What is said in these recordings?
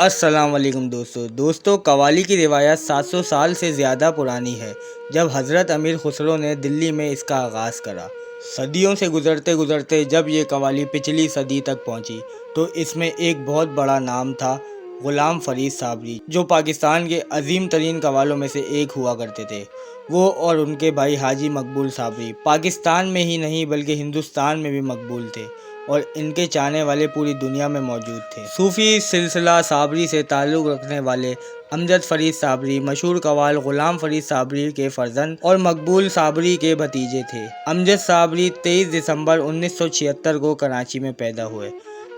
السلام علیکم دوستو قوالی کی روایت 700 سال سے زیادہ پرانی ہے جب حضرت امیر خسرو نے دلی میں اس کا آغاز کرا۔ صدیوں سے گزرتے گزرتے جب یہ قوالی پچھلی صدی تک پہنچی تو اس میں ایک بہت بڑا نام تھا، غلام فرید صابری، جو پاکستان کے عظیم ترین قوالوں میں سے ایک ہوا کرتے تھے۔ وہ اور ان کے بھائی حاجی مقبول صابری پاکستان میں ہی نہیں بلکہ ہندوستان میں بھی مقبول تھے اور ان کے چاہنے والے پوری دنیا میں موجود تھے۔ صوفی سلسلہ صابری سے تعلق رکھنے والے امجد فرید صابری مشہور قوال غلام فرید صابری کے فرزند اور مقبول صابری کے بھتیجے تھے۔ امجد صابری 23 دسمبر 1976 کو کراچی میں پیدا ہوئے۔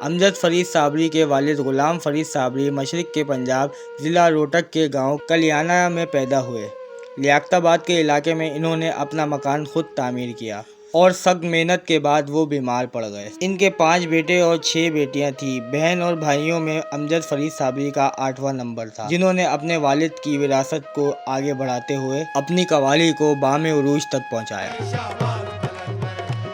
امجد فرید صابری کے والد غلام فرید صابری مشرق کے پنجاب ضلع روہتک کے گاؤں کلیانہ میں پیدا ہوئے۔ لیاقت آباد کے علاقے میں انہوں نے اپنا مکان خود تعمیر کیا اور سخت محنت کے بعد وہ بیمار پڑ گئے۔ ان کے 5 بیٹے اور 6 بیٹیاں تھیں۔ بہن اور بھائیوں میں امجد فرید صابری کا 8واں نمبر تھا، جنہوں نے اپنے والد کی وراثت کو آگے بڑھاتے ہوئے اپنی قوالی کو بام عروج تک پہنچایا۔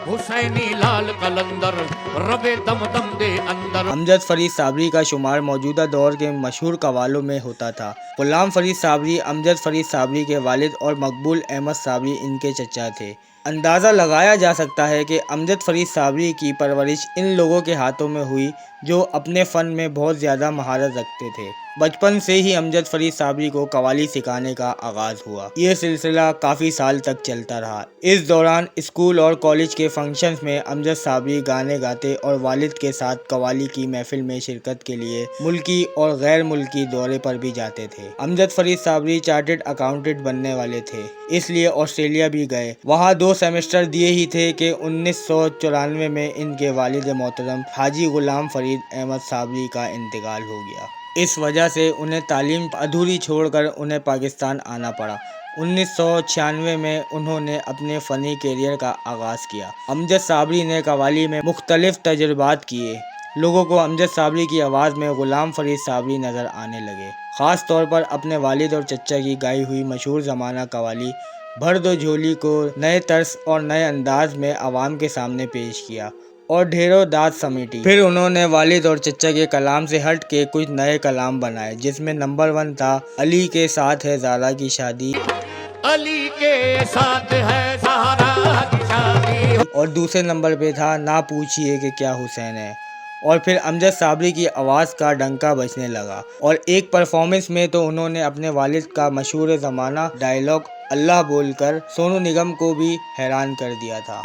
حسینی لال قلندر رب دم دم دے اندر۔ امجد فرید صابری کا شمار موجودہ دور کے مشہور قوالوں میں ہوتا تھا۔ غلام فرید صابری امجد فرید صابری کے والد اور مقبول احمد صابری ان کے چچا تھے۔ اندازہ لگایا جا سکتا ہے کہ امجد فرید صابری کی پرورش ان لوگوں کے ہاتھوں میں ہوئی جو اپنے فن میں بہت زیادہ مہارت رکھتے تھے۔ بچپن سے ہی امجد فرید صابری کو قوالی سکھانے کا آغاز ہوا۔ یہ سلسلہ کافی سال تک چلتا رہا۔ اس دوران اسکول اور کالج کے فنکشنز میں امجد صابری گانے گاتے اور والد کے ساتھ قوالی کی محفل میں شرکت کے لیے ملکی اور غیر ملکی دورے پر بھی جاتے تھے۔ امجد فرید صابری چارٹرڈ اکاؤنٹنٹ بننے والے تھے، اس لیے آسٹریلیا بھی گئے۔ وہاں 2 سیمسٹر دیے ہی تھے کہ 1994 میں ان کے والد محترم حاجی غلام فرید احمد صابری کا انتقال ہو گیا۔ اس وجہ سے انہیں تعلیم ادھوری چھوڑ کر انہیں پاکستان آنا پڑا۔ 1996 میں انہوں نے اپنے فنی کیریئر کا آغاز کیا۔ امجد صابری نے قوالی میں مختلف تجربات کیے۔ لوگوں کو امجد صابری کی آواز میں غلام فرید صابری نظر آنے لگے۔ خاص طور پر اپنے والد اور چچا کی گائی ہوئی مشہور زمانہ قوالی بھر دو جھولی کو نئے طرز اور نئے انداز میں عوام کے سامنے پیش کیا اور ڈھیروں داد سمیٹی۔ پھر انہوں نے والد اور چچا کے کلام سے ہٹ کے کچھ نئے کلام بنائے، جس میں نمبر 1 تھا علی کے ساتھ ہے زہرا کی شادی، علی کے ساتھ ہے زہرا کی شادی، اور دوسرے نمبر پہ تھا نہ پوچھئے کہ کیا حسین ہے۔ اور پھر امجد صابری کی آواز کا ڈنکا بجنے لگا اور ایک پرفارمنس میں تو انہوں نے اپنے والد کا مشہور زمانہ ڈائلاگ اللہ بول کر سونو نگم کو بھی حیران کر دیا تھا۔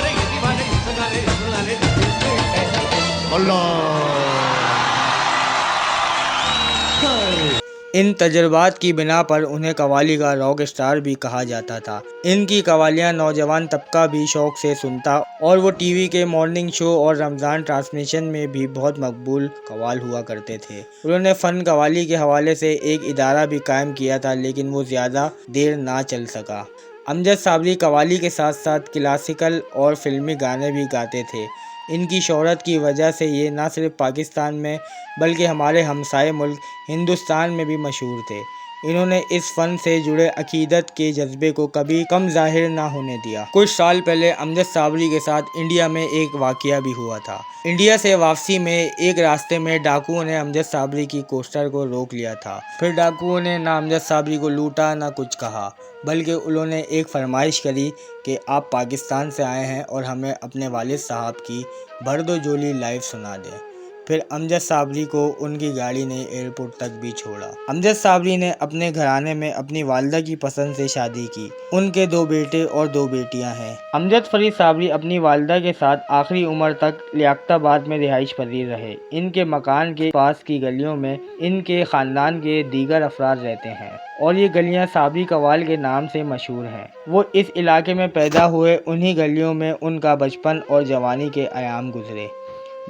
ان تجربات کی بنا پر انہیں قوالی کا راک اسٹار بھی کہا جاتا تھا۔ ان کی قوالیاں نوجوان طبقہ بھی شوق سے سنتا اور وہ ٹی وی کے مارننگ شو اور رمضان ٹرانسمیشن میں بھی بہت مقبول قوال ہوا کرتے تھے۔ انہوں نے فن قوالی کے حوالے سے ایک ادارہ بھی قائم کیا تھا، لیکن وہ زیادہ دیر نہ چل سکا۔ امجد صابری قوالی کے ساتھ ساتھ کلاسیکل اور فلمی گانے بھی گاتے تھے۔ ان کی شہرت کی وجہ سے یہ نہ صرف پاکستان میں بلکہ ہمارے ہمسائے ملک ہندوستان میں بھی مشہور تھے۔ انہوں نے اس فن سے جڑے عقیدت کے جذبے کو کبھی کم ظاہر نہ ہونے دیا۔ کچھ سال پہلے امجد صابری کے ساتھ انڈیا میں ایک واقعہ بھی ہوا تھا۔ انڈیا سے واپسی میں ایک راستے میں ڈاکوؤں نے امجد صابری کی کوسٹر کو روک لیا تھا۔ پھر ڈاکوؤں نے نہ امجد صابری کو لوٹا نہ کچھ کہا، بلکہ انہوں نے ایک فرمائش کری کہ آپ پاکستان سے آئے ہیں اور ہمیں اپنے والد صاحب کی بھر دو جھولی لائیو سنا دیں۔ پھر امجد صابری کو ان کی گاڑی نے ایئرپورٹ تک بھی چھوڑا۔ امجد صابری نے اپنے گھرانے میں اپنی والدہ کی پسند سے شادی کی۔ ان کے 2 بیٹے اور 2 بیٹیاں ہیں۔ امجد فرید صابری اپنی والدہ کے ساتھ آخری عمر تک لیاقت آباد میں رہائش پذیر رہے۔ ان کے مکان کے پاس کی گلیوں میں ان کے خاندان کے دیگر افراد رہتے ہیں اور یہ گلیاں صابری قوال کے نام سے مشہور ہیں۔ وہ اس علاقے میں پیدا ہوئے، انہی گلیوں میں ان کا بچپن اور جوانی کے ایام گزرے۔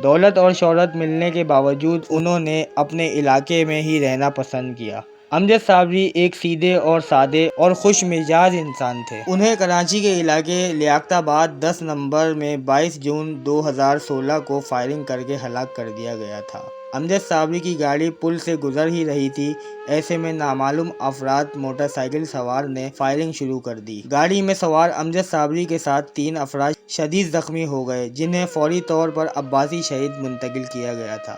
دولت اور شہرت ملنے کے باوجود انہوں نے اپنے علاقے میں ہی رہنا پسند کیا۔ امجد صابری ایک سیدھے اور سادے اور خوش مزاج انسان تھے۔ انہیں کراچی کے علاقے لیاقت آباد 10 نمبر میں 22 جون 2016 کو فائرنگ کر کے ہلاک کر دیا گیا تھا۔ امجد صابری کی گاڑی پل سے گزر ہی رہی تھی، ایسے میں نامعلوم افراد موٹر سائیکل سوار نے فائرنگ شروع کر دی۔ گاڑی میں سوار امجد صابری کے ساتھ 3 افراد شدید زخمی ہو گئے، جنہیں فوری طور پر عباسی شہید منتقل کیا گیا تھا۔